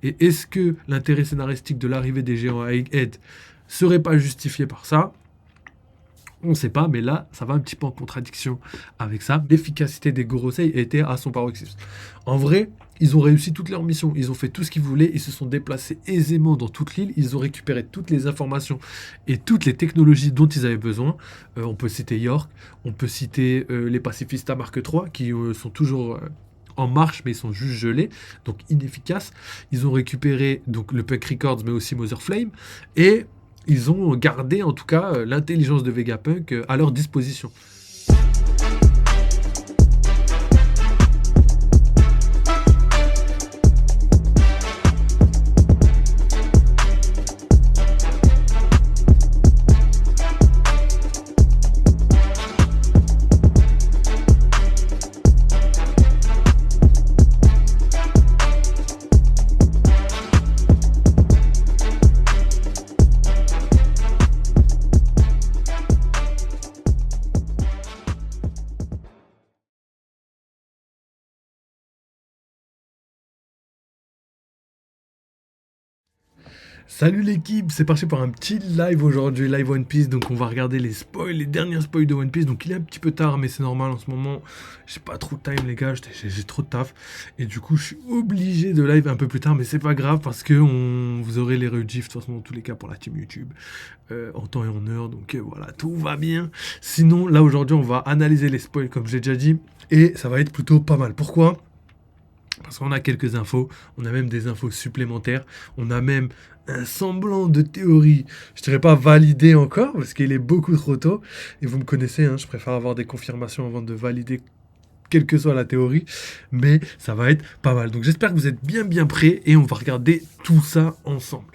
Et est-ce que l'intérêt scénaristique de l'arrivée des géants à Egghead serait pas justifié par ça? On ne sait pas, mais là, ça va un petit peu en contradiction avec ça. L'efficacité des Gorosei était à son paroxysme. En vrai, ils ont réussi toutes leurs missions, ils ont fait tout ce qu'ils voulaient, ils se sont déplacés aisément dans toute l'île, ils ont récupéré toutes les informations et toutes les technologies dont ils avaient besoin. On peut citer York, on peut citer les pacifistes Mark III, qui sont toujours en marche, mais ils sont juste gelés, donc inefficaces. Ils ont récupéré donc le Punk Records, mais aussi Mother Flame, et ils ont gardé en tout cas l'intelligence de Vegapunk à leur disposition. Salut l'équipe, c'est parti pour un petit live aujourd'hui, live One Piece. Donc on va regarder les spoils, les derniers spoils de One Piece. Donc il est un petit peu tard, mais c'est normal en ce moment. J'ai pas trop de time les gars, j'ai trop de taf. Et du coup je suis obligé de live un peu plus tard, mais c'est pas grave parce que vous aurez les rediffs de toute façon dans tous les cas pour la team YouTube. En temps et en heure, donc voilà, tout va bien. Sinon là aujourd'hui on va analyser les spoils comme j'ai déjà dit. Et ça va être plutôt pas mal. Pourquoi ? Parce qu'on a quelques infos, on a même des infos supplémentaires, on a même un semblant de théorie, je dirais pas validé encore, parce qu'il est beaucoup trop tôt, et vous me connaissez, hein, je préfère avoir des confirmations avant de valider quelle que soit la théorie, mais ça va être pas mal. Donc j'espère que vous êtes bien prêts et on va regarder tout ça ensemble.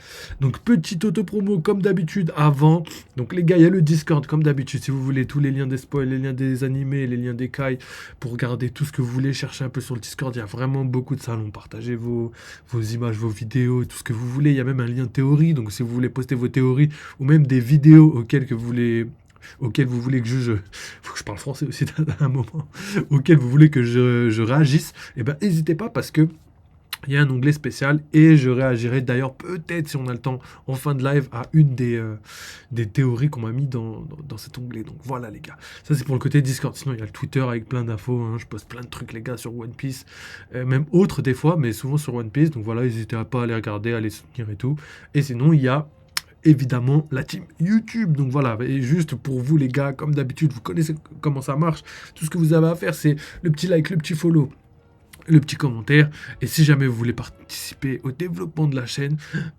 Donc petite auto-promo comme d'habitude avant. Donc les gars, il y a le Discord comme d'habitude. Si vous voulez tous les liens des spoils, les liens des animés, les liens des kai, pour regarder tout ce que vous voulez, chercher un peu sur le Discord. Il y a vraiment beaucoup de salons. Partagez vos images, vos vidéos, tout ce que vous voulez. Il y a même un lien théorie. Donc si vous voulez poster vos théories ou même des vidéos auxquelles vous voulez que faut que je parle français aussi à un moment, auquel vous voulez que je réagisse, et ben n'hésitez pas parce que il y a un onglet spécial et je réagirai d'ailleurs peut-être si on a le temps en fin de live à une des théories qu'on m'a mis dans cet onglet. Donc voilà les gars, ça c'est pour le côté Discord. Sinon il y a le Twitter avec plein d'infos, hein. Je poste plein de trucs les gars sur One Piece, même autres des fois, mais souvent sur One Piece. Donc voilà, n'hésitez pas à aller regarder, à les soutenir et tout. Et sinon il y a évidemment la team YouTube. Donc voilà, et juste pour vous les gars, comme d'habitude, vous connaissez comment ça marche. Tout ce que vous avez à faire, c'est le petit like, le petit follow, le petit commentaire. Et si jamais vous voulez participer au développement de la chaîne,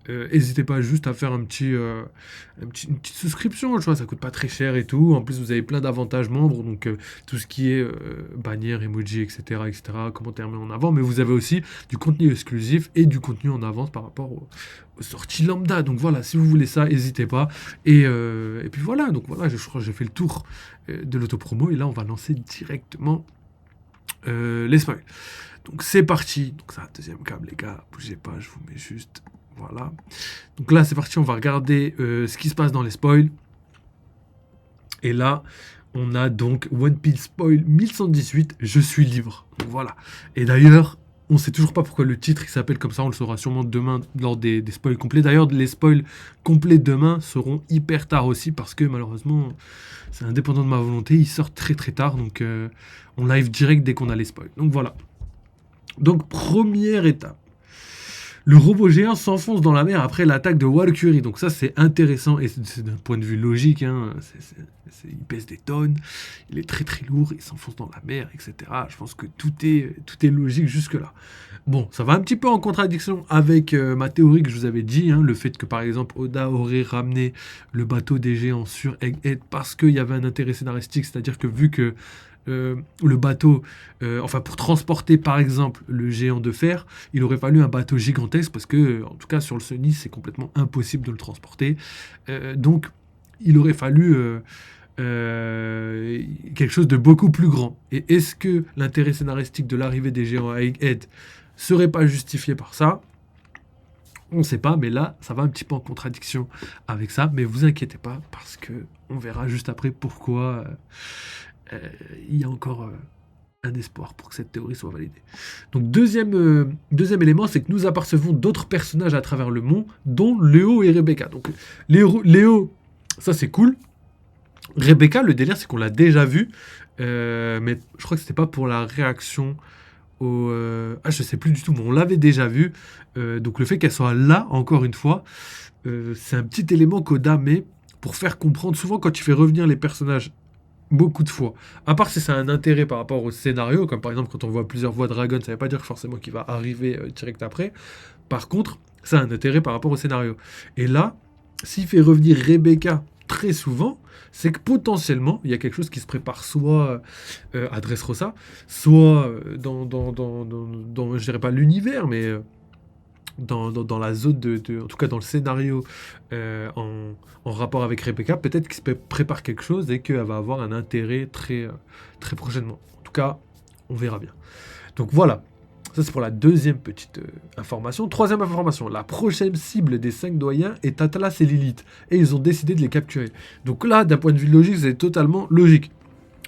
n'hésitez pas juste à faire une petite souscription. Je vois, ça coûte pas très cher et tout. En plus, vous avez plein d'avantages membres, donc tout ce qui est bannière, emoji, etc., commentaires mis en avant. Mais vous avez aussi du contenu exclusif et du contenu en avance par rapport aux sorties lambda. Donc voilà, si vous voulez ça, n'hésitez pas. Et puis voilà, donc voilà, je crois que j'ai fait le tour de l'autopromo. Et là, on va lancer directement les spoils. Donc c'est parti. Donc c'est un deuxième câble les gars. Bougez pas, je vous mets juste. Voilà. Donc là c'est parti, on va regarder ce qui se passe dans les spoils. Et là, on a donc One Piece Spoil 1118, je suis libre. Donc voilà. Et d'ailleurs, on sait toujours pas pourquoi le titre il s'appelle comme ça, on le saura sûrement demain lors des spoils complets. D'ailleurs, les spoils complets demain seront hyper tard aussi parce que malheureusement, c'est indépendant de ma volonté, ils sortent très tard. Donc on live direct dès qu'on a les spoils. Donc voilà. Donc, première étape. Le robot géant s'enfonce dans la mer après l'attaque de Walkyrie. Donc ça, c'est intéressant et c'est d'un point de vue logique. Hein, il pèse des tonnes, il est très lourd, il s'enfonce dans la mer, etc. Je pense que tout est logique jusque-là. Bon, ça va un petit peu en contradiction avec ma théorie que je vous avais dit. Hein, le fait que, par exemple, Oda aurait ramené le bateau des géants sur Egghead parce qu'il y avait un intérêt scénaristique. C'est-à-dire que vu que le bateau, pour transporter par exemple le géant de fer, il aurait fallu un bateau gigantesque parce que, en tout cas sur le Sunny, c'est complètement impossible de le transporter. Donc, il aurait fallu quelque chose de beaucoup plus grand. Et est-ce que l'intérêt scénaristique de l'arrivée des géants à Egghead serait pas justifié par ça ? On ne sait pas, mais là, ça va un petit peu en contradiction avec ça. Mais vous inquiétez pas, parce que on verra juste après pourquoi il y a encore un espoir pour que cette théorie soit validée. Donc deuxième élément, c'est que nous apercevons d'autres personnages à travers le monde, dont Léo et Rebecca. Donc Léo, ça c'est cool. Rebecca, le délire, c'est qu'on l'a déjà vu, mais je crois que c'était pas pour la réaction au... je sais plus du tout, mais on l'avait déjà vu. Donc le fait qu'elle soit là, encore une fois, c'est un petit élément qu'Oda met pour faire comprendre. Souvent, quand tu fais revenir les personnages beaucoup de fois, à part si ça a un intérêt par rapport au scénario, comme par exemple quand on voit plusieurs voix Dragon, ça veut pas dire forcément qu'il va arriver direct après. Par contre, ça a un intérêt par rapport au scénario. Et là, s'il fait revenir Rebecca très souvent, c'est que potentiellement, il y a quelque chose qui se prépare soit à Dressrosa, soit dans, je dirais pas l'univers, mais dans la zone en tout cas dans le scénario en rapport avec Rebecca, peut-être qu'il se prépare quelque chose et qu'elle va avoir un intérêt très prochainement. En tout cas, on verra bien. Donc voilà, ça c'est pour la deuxième petite information. Troisième information, la prochaine cible des 5 doyens est Atlas et Lilith, et ils ont décidé de les capturer. Donc là, d'un point de vue logique, c'est totalement logique.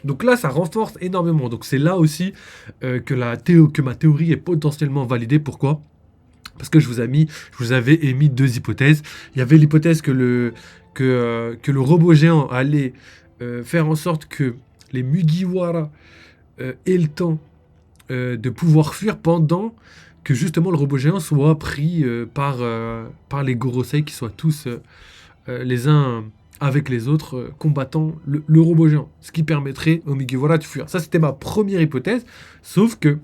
Donc là, ça renforce énormément. Donc c'est là aussi que ma théorie est potentiellement validée. Pourquoi ? Parce que je vous avais émis 2 hypothèses. Il y avait l'hypothèse que le robot géant allait faire en sorte que les Mugiwara aient le temps de pouvoir fuir pendant que justement le robot géant soit pris par les Gorosei, qui soient tous les uns avec les autres combattant le robot géant. Ce qui permettrait aux Mugiwara de fuir. Ça, c'était ma première hypothèse. Sauf que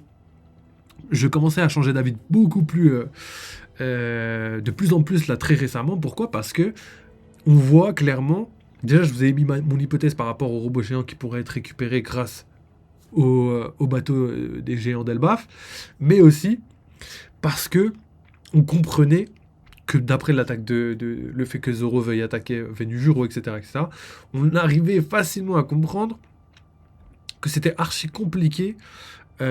je commençais à changer d'avis beaucoup plus, de plus en plus là très récemment. Pourquoi ? Parce que on voit clairement, déjà je vous ai mis mon hypothèse par rapport au robot géant qui pourrait être récupéré grâce au bateau des géants d'Elbaf, mais aussi parce que on comprenait que d'après l'attaque le fait que Zoro veuille attaquer Venujuro, etc., on arrivait facilement à comprendre que c'était archi compliqué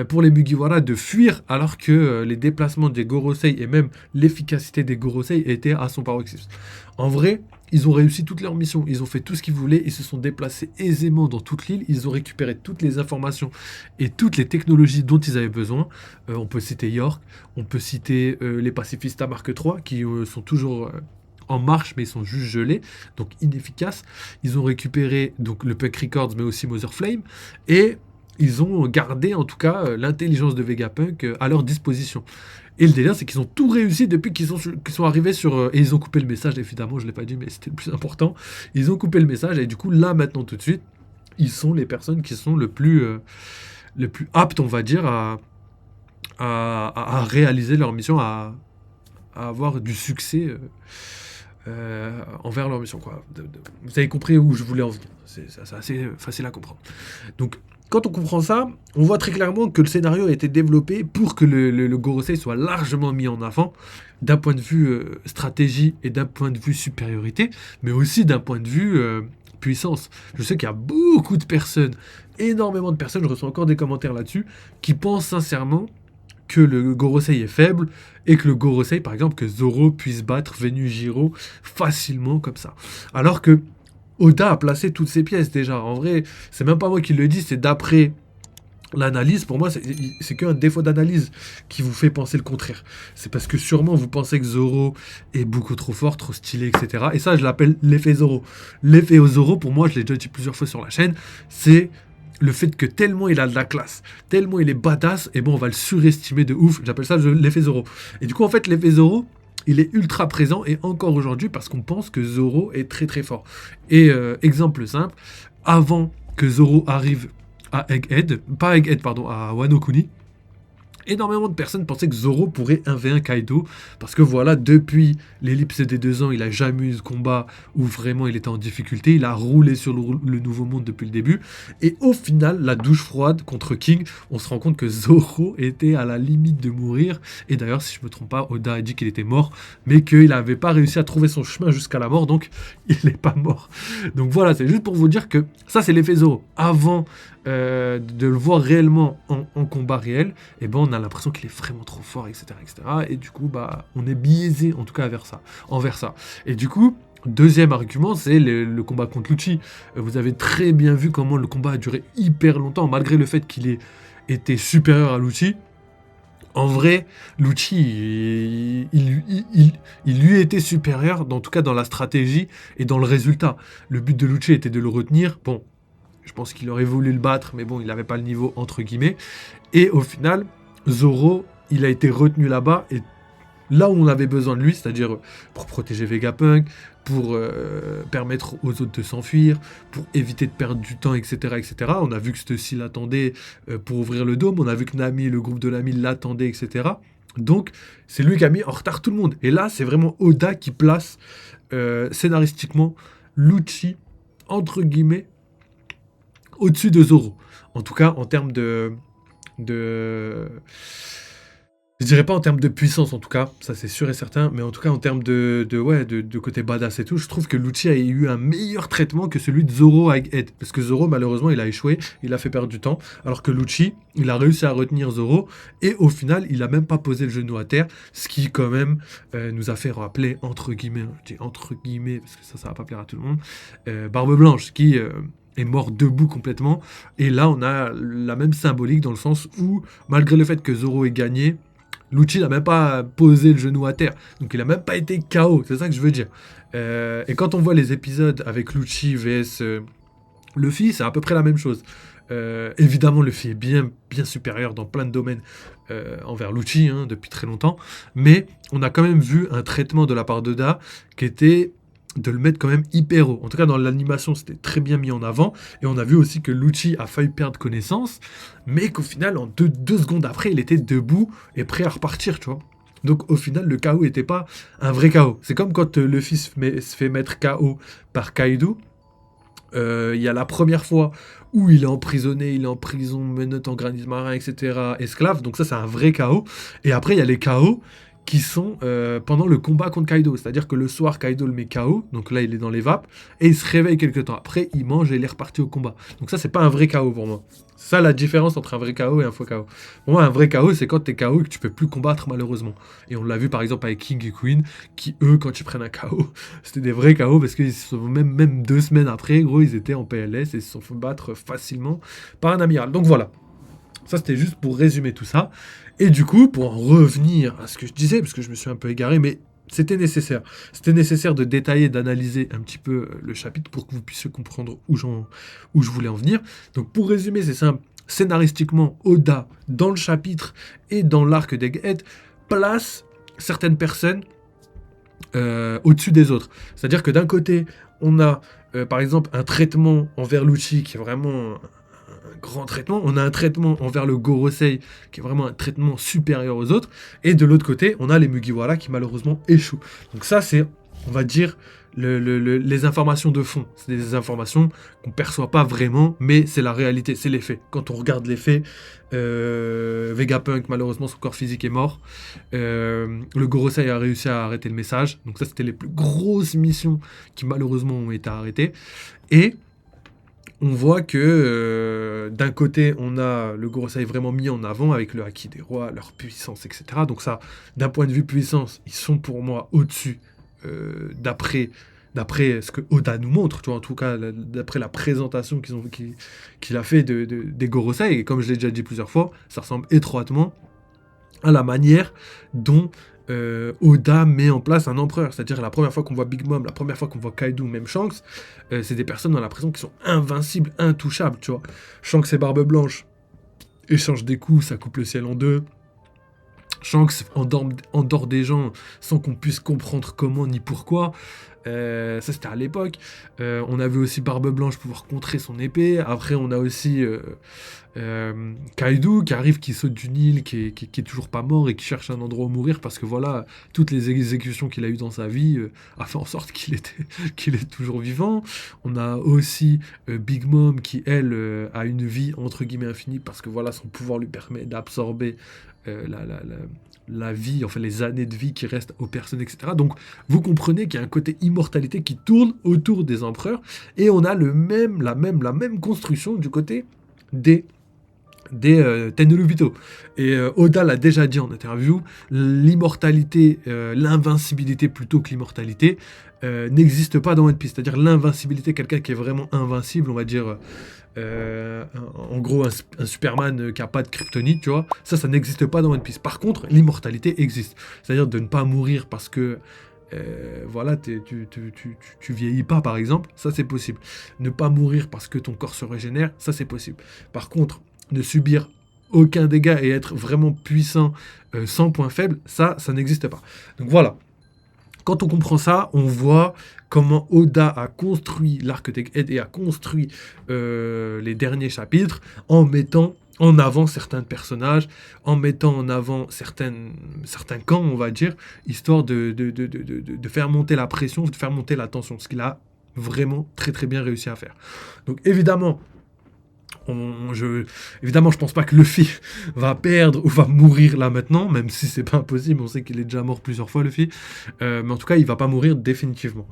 pour les Mugiwara de fuir, alors que les déplacements des Gorosei et même l'efficacité des Gorosei étaient à son paroxysme. En vrai, ils ont réussi toutes leurs missions, ils ont fait tout ce qu'ils voulaient, ils se sont déplacés aisément dans toute l'île, ils ont récupéré toutes les informations et toutes les technologies dont ils avaient besoin. On peut citer York, on peut citer les Pacifista Mark III, qui sont toujours en marche, mais ils sont juste gelés, donc inefficaces. Ils ont récupéré donc le Puck Records, mais aussi Mother Flame, et ils ont gardé en tout cas l'intelligence de Vegapunk à leur disposition. Et le délire, c'est qu'ils ont tout réussi depuis qu'ils sont arrivés sur... et ils ont coupé le message, évidemment, je ne l'ai pas dit, mais c'était le plus important. Ils ont coupé le message, et du coup, là, maintenant, tout de suite, ils sont les personnes qui sont le plus aptes, on va dire, à réaliser leur mission, à avoir du succès envers leur mission, quoi. Vous avez compris où je voulais en venir. C'est assez facile à comprendre. Donc, quand on comprend ça, on voit très clairement que le scénario a été développé pour que le Gorosei soit largement mis en avant, d'un point de vue stratégie et d'un point de vue supériorité, mais aussi d'un point de vue puissance. Je sais qu'il y a beaucoup de personnes, énormément de personnes, je reçois encore des commentaires là-dessus, qui pensent sincèrement que le Gorosei est faible, et que le Gorosei, par exemple, que Zoro puisse battre Venujiro facilement comme ça. Alors que Oda a placé toutes ses pièces déjà. En vrai, c'est même pas moi qui le dis, c'est d'après l'analyse. Pour moi, c'est qu'un défaut d'analyse qui vous fait penser le contraire. C'est parce que sûrement vous pensez que Zoro est beaucoup trop fort, trop stylé, etc. Et ça, je l'appelle l'effet Zoro. L'effet Zoro, pour moi, je l'ai déjà dit plusieurs fois sur la chaîne, c'est le fait que tellement il a de la classe, tellement il est badass, et bon, on va le surestimer de ouf. J'appelle ça l'effet Zoro. Et du coup, en fait, l'effet Zoro, il est ultra présent, et encore aujourd'hui, parce qu'on pense que Zoro est très très fort. Et exemple simple, avant que Zoro arrive à à Wano Kuni, énormément de personnes pensaient que Zoro pourrait 1v1 Kaido, parce que voilà, depuis l'ellipse des 2 ans, il a jamais eu de combat où vraiment il était en difficulté, il a roulé sur le nouveau monde depuis le début, et au final, la douche froide contre King, on se rend compte que Zoro était à la limite de mourir, et d'ailleurs, si je me trompe pas, Oda a dit qu'il était mort, mais qu'il n'avait pas réussi à trouver son chemin jusqu'à la mort, donc il n'est pas mort. Donc voilà, c'est juste pour vous dire que ça, c'est l'effet Zoro. Avant de le voir réellement en combat réel, et ben on a l'impression qu'il est vraiment trop fort, etc., et du coup, bah, on est biaisé, en tout cas, envers ça. Et du coup, deuxième argument, c'est le combat contre Lucci. Vous avez très bien vu comment le combat a duré hyper longtemps, malgré le fait qu'il ait était supérieur à Lucci, en vrai, Lucci, il lui était supérieur, en tout cas dans la stratégie et dans le résultat. Le but de Lucci était de le retenir. Bon, je pense qu'il aurait voulu le battre, mais bon, il n'avait pas le niveau, entre guillemets. Et au final, Zoro, il a été retenu là-bas, et là où on avait besoin de lui, c'est-à-dire pour protéger Vegapunk, pour permettre aux autres de s'enfuir, pour éviter de perdre du temps, etc. etc. On a vu que Stussy l'attendait pour ouvrir le dôme, on a vu que Nami, le groupe de Nami l'attendait, etc. Donc, c'est lui qui a mis en retard tout le monde. Et là, c'est vraiment Oda qui place scénaristiquement Lucci, entre guillemets, au-dessus de Zoro. En tout cas, en termes de je dirais pas en termes de puissance, en tout cas, ça c'est sûr et certain, mais en tout cas en termes de côté badass et tout, je trouve que Lucci a eu un meilleur traitement que celui de Zoro avec Ed. Parce que Zoro, malheureusement, il a échoué, il a fait perdre du temps, alors que Lucci, il a réussi à retenir Zoro, et au final, il a même pas posé le genou à terre, ce qui quand même nous a fait rappeler, entre guillemets, je dis entre guillemets, parce que ça va pas plaire à tout le monde, Barbe Blanche, qui est mort debout complètement, et là on a la même symbolique dans le sens où, malgré le fait que Zoro ait gagné, Lucci n'a même pas posé le genou à terre. Donc il n'a même pas été KO, c'est ça que je veux dire. Et quand on voit les épisodes avec Lucci vs Luffy, c'est à peu près la même chose. Évidemment, Luffy est bien supérieur dans plein de domaines envers Lucci depuis très longtemps. Mais on a quand même vu un traitement de la part d'Oda qui était de le mettre quand même hyper haut. En tout cas, dans l'animation, c'était très bien mis en avant. Et on a vu aussi que Lucci a failli perdre connaissance, mais qu'au final, en deux secondes après, il était debout et prêt à repartir, tu vois. Donc au final, le KO n'était pas un vrai KO. C'est comme quand Luffy se fait mettre KO par Kaido. Il y a la première fois où il est emprisonné, il est en prison, menottes en granit marin, etc., esclave. Donc ça, c'est un vrai KO. Et après, il y a les KO qui sont pendant le combat contre Kaido. C'est-à-dire que le soir, Kaido le met KO, donc là, il est dans les vapes, et il se réveille quelques temps après, il mange et il est reparti au combat. Donc ça, c'est pas un vrai KO pour moi. C'est ça la différence entre un vrai KO et un faux KO. Pour moi, un vrai KO, c'est quand t'es KO et que tu peux plus combattre, malheureusement. Et on l'a vu, par exemple, avec King et Queen, qui, eux, quand ils prennent un KO, c'était des vrais KO, parce que même 2 semaines après, gros, ils étaient en PLS et ils se sont fait battre facilement par un amiral. Donc voilà. Ça, c'était juste pour résumer tout ça. Et du coup, pour en revenir à ce que je disais, parce que je me suis un peu égaré, mais c'était nécessaire. C'était nécessaire de détailler, d'analyser un petit peu le chapitre pour que vous puissiez comprendre où je voulais en venir. Donc pour résumer, c'est simple. Scénaristiquement, Oda, dans le chapitre et dans l'arc d'Egghead, place certaines personnes au-dessus des autres. C'est-à-dire que d'un côté, on a par exemple un traitement envers Lucci qui est vraiment un grand traitement. On a un traitement envers le Gorosei qui est vraiment un traitement supérieur aux autres. Et de l'autre côté, on a les Mugiwara qui malheureusement échouent. Donc ça, c'est, on va dire, les informations de fond. C'est des informations qu'on ne perçoit pas vraiment, mais c'est la réalité, c'est les faits. Quand on regarde les faits, Vegapunk, malheureusement, son corps physique est mort. Le Gorosei a réussi à arrêter le message. Donc ça, c'était les plus grosses missions qui malheureusement ont été arrêtées. Et on voit que d'un côté, on a le Gorosei vraiment mis en avant avec le Haki des rois, leur puissance, etc. Donc ça, d'un point de vue puissance, ils sont pour moi au-dessus d'après ce que Oda nous montre, tu vois, en tout cas, d'après la présentation qu'il a fait des Gorosei. Et comme je l'ai déjà dit plusieurs fois, ça ressemble étroitement à la manière dont Oda met en place un empereur. C'est-à-dire la première fois qu'on voit Big Mom, la première fois qu'on voit Kaido, même Shanks, c'est des personnes, on a l'impression qu'ils sont invincibles, intouchables, tu vois. Shanks et Barbe Blanche échangent des coups, ça coupe le ciel en deux. Shanks endort des gens sans qu'on puisse comprendre comment ni pourquoi. Ça c'était à l'époque. On avait aussi Barbe Blanche pouvoir contrer son épée. Après on a aussi Kaido qui arrive, qui saute d'une île, qui est toujours pas mort et qui cherche un endroit où mourir parce que voilà, toutes les exécutions qu'il a eues dans sa vie a fait en sorte qu'il est toujours vivant. On a aussi Big Mom qui elle a une vie entre guillemets infinie parce que voilà, son pouvoir lui permet d'absorber la vie, enfin les années de vie qui restent aux personnes, etc. Donc vous comprenez qu'il y a un côté immortalité qui tourne autour des empereurs, et on a la même construction du côté des des Tenryubito. Et Oda l'a déjà dit en interview, l'immortalité, l'invincibilité plutôt que l'immortalité, n'existe pas dans One Piece. C'est-à-dire l'invincibilité, quelqu'un qui est vraiment invincible, on va dire, en gros un Superman qui a pas de kryptonite, tu vois, ça n'existe pas dans One Piece. Par contre, l'immortalité existe. C'est-à-dire de ne pas mourir parce que voilà, tu vieillis pas, par exemple, ça c'est possible. Ne pas mourir parce que ton corps se régénère, ça c'est possible. Par contre, ne subir aucun dégât et être vraiment puissant sans point faible, ça n'existe pas. Donc voilà. Quand on comprend ça, on voit comment Oda a construit l'arc Egghead et a construit les derniers chapitres en mettant en avant certains personnages, en mettant en avant certains camps, on va dire, histoire de faire monter la pression, de faire monter la tension, ce qu'il a vraiment très très bien réussi à faire. Donc évidemment, évidemment, je pense pas que Luffy va perdre ou va mourir là maintenant, même si c'est pas impossible, on sait qu'il est déjà mort plusieurs fois, Luffy. Mais en tout cas, il va pas mourir définitivement.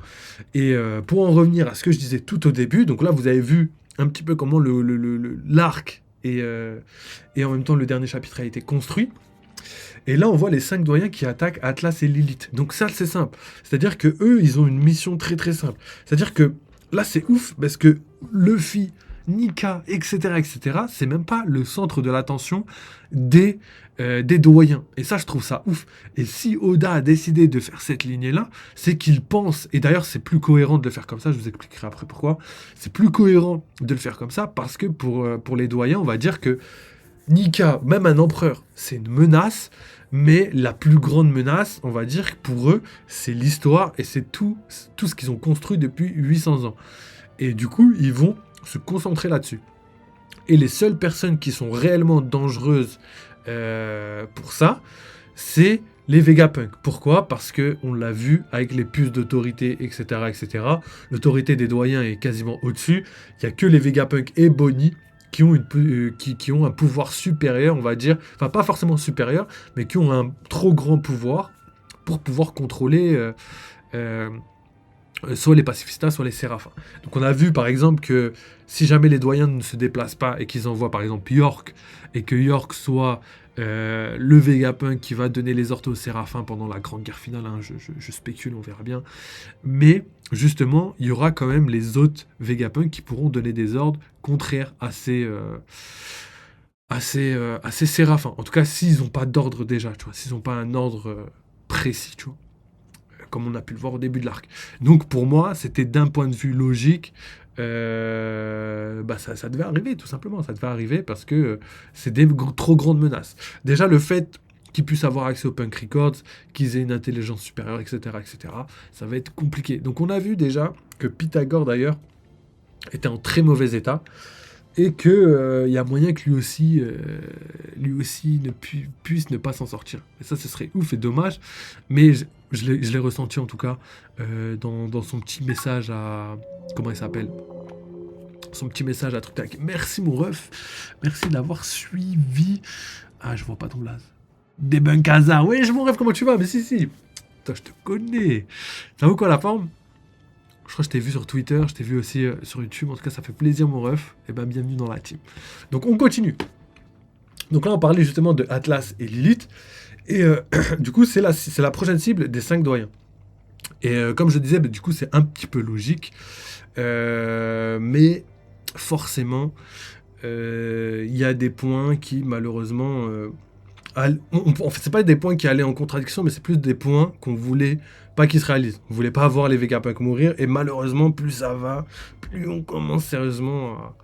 Et pour en revenir à ce que je disais tout au début, donc là, vous avez vu un petit peu comment l'arc et en même temps le dernier chapitre a été construit. Et là, on voit les 5 doyens qui attaquent Atlas et Lilith. Donc ça, c'est simple. C'est-à-dire que eux, ils ont une mission très très simple. C'est-à-dire que là, c'est ouf parce que Luffy, Nika, etc., c'est même pas le centre de l'attention des doyens. Et ça, je trouve ça ouf. Et si Oda a décidé de faire cette lignée-là, c'est qu'il pense, et d'ailleurs, c'est plus cohérent de le faire comme ça, je vous expliquerai après pourquoi, c'est plus cohérent de le faire comme ça, parce que pour les doyens, on va dire que Nika, même un empereur, c'est une menace, mais la plus grande menace, on va dire, pour eux, c'est l'histoire, et c'est tout ce qu'ils ont construit depuis 800 ans. Et du coup, ils vont se concentrer là-dessus. Et les seules personnes qui sont réellement dangereuses pour ça, c'est les Vegapunk. Pourquoi ? Parce que on l'a vu avec les puces d'autorité, etc., etc. L'autorité des doyens est quasiment au-dessus. Il n'y a que les Vegapunk et Bonnie qui ont un pouvoir supérieur, on va dire. Enfin, pas forcément supérieur, mais qui ont un trop grand pouvoir pour pouvoir contrôler soit les pacifistas, soit les séraphins. Donc on a vu par exemple que si jamais les doyens ne se déplacent pas et qu'ils envoient par exemple York, et que York soit le Vegapunk qui va donner les ordres aux séraphins pendant la grande guerre finale, hein, je spécule, on verra bien, mais justement il y aura quand même les autres Vegapunk qui pourront donner des ordres contraires à ces séraphins. En tout cas s'ils n'ont pas d'ordre déjà, tu vois, s'ils n'ont pas un ordre précis, tu vois, comme on a pu le voir au début de l'arc. Donc pour moi, c'était d'un point de vue logique, ça devait arriver, tout simplement. Ça devait arriver parce que c'est des trop grandes menaces. Déjà, le fait qu'ils puissent avoir accès au Punk Records, qu'ils aient une intelligence supérieure, etc., ça va être compliqué. Donc on a vu déjà que Pythagore, d'ailleurs, était en très mauvais état, et qu'il y a moyen que lui aussi puisse ne pas s'en sortir. Et ça, ce serait ouf et dommage, mais je l'ai ressenti en tout cas dans son petit message à... Comment il s'appelle ? Son petit message à Truc. Merci mon ref, merci d'avoir suivi... Ah, je vois pas ton blaze. Debunk Hazard, oui, mon ref, comment tu vas ? Mais si. Putain, je te connais. Ça vaut quoi la forme ? Je crois que je t'ai vu sur Twitter, je t'ai vu aussi sur YouTube. En tout cas, ça fait plaisir, mon ref. Et ben, bienvenue dans la team. Donc, on continue. Donc là, on parlait justement de Atlas et Lilith. Et du coup, c'est la prochaine cible des 5 doyens. Et comme je disais, du coup, c'est un petit peu logique. Mais forcément, il y a des points qui, malheureusement... en fait, c'est pas des points qui allaient en contradiction, mais c'est plus des points qu'on voulait pas qu'ils se réalisent. On voulait pas voir les Vegapunk mourir, et malheureusement, plus ça va, plus on commence sérieusement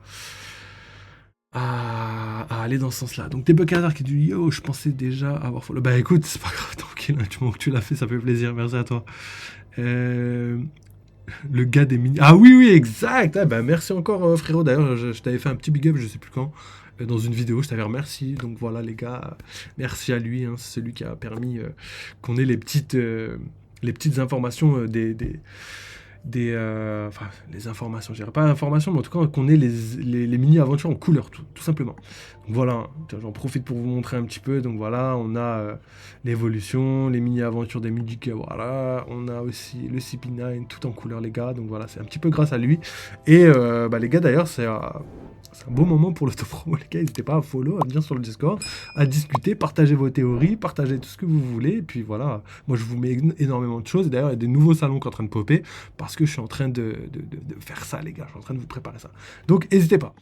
à aller dans ce sens-là. Donc, t'es Buckazard qui dit yo, je pensais déjà avoir follow. Bah écoute, c'est pas grave, tranquille, tu l'as fait, ça fait plaisir, merci à toi. Le gars des mini. Ah oui, exact. Ah, bah, merci encore, frérot. D'ailleurs, je t'avais fait un petit big up, je sais plus quand, dans une vidéo. Je t'avais remercié. Donc voilà, les gars, merci à lui. Hein, c'est celui qui a permis qu'on ait les petites informations enfin, les informations, je dirais pas informations, mais en tout cas qu'on ait les mini-aventures en couleur, tout simplement. Donc voilà, j'en profite pour vous montrer un petit peu. Donc voilà, on a l'évolution, les mini-aventures des Midic, voilà, on a aussi le CP9, tout en couleur, les gars. Donc voilà, c'est un petit peu grâce à lui. Et les gars, d'ailleurs, c'est c'est un bon moment pour l'autopromo, les gars. N'hésitez pas à follow, à venir sur le Discord, à discuter, partager vos théories, partager tout ce que vous voulez. Et puis voilà, moi je vous mets énormément de choses. Et d'ailleurs, il y a des nouveaux salons qui sont en train de popper parce que je suis en train de faire ça, les gars. Je suis en train de vous préparer ça. Donc n'hésitez pas.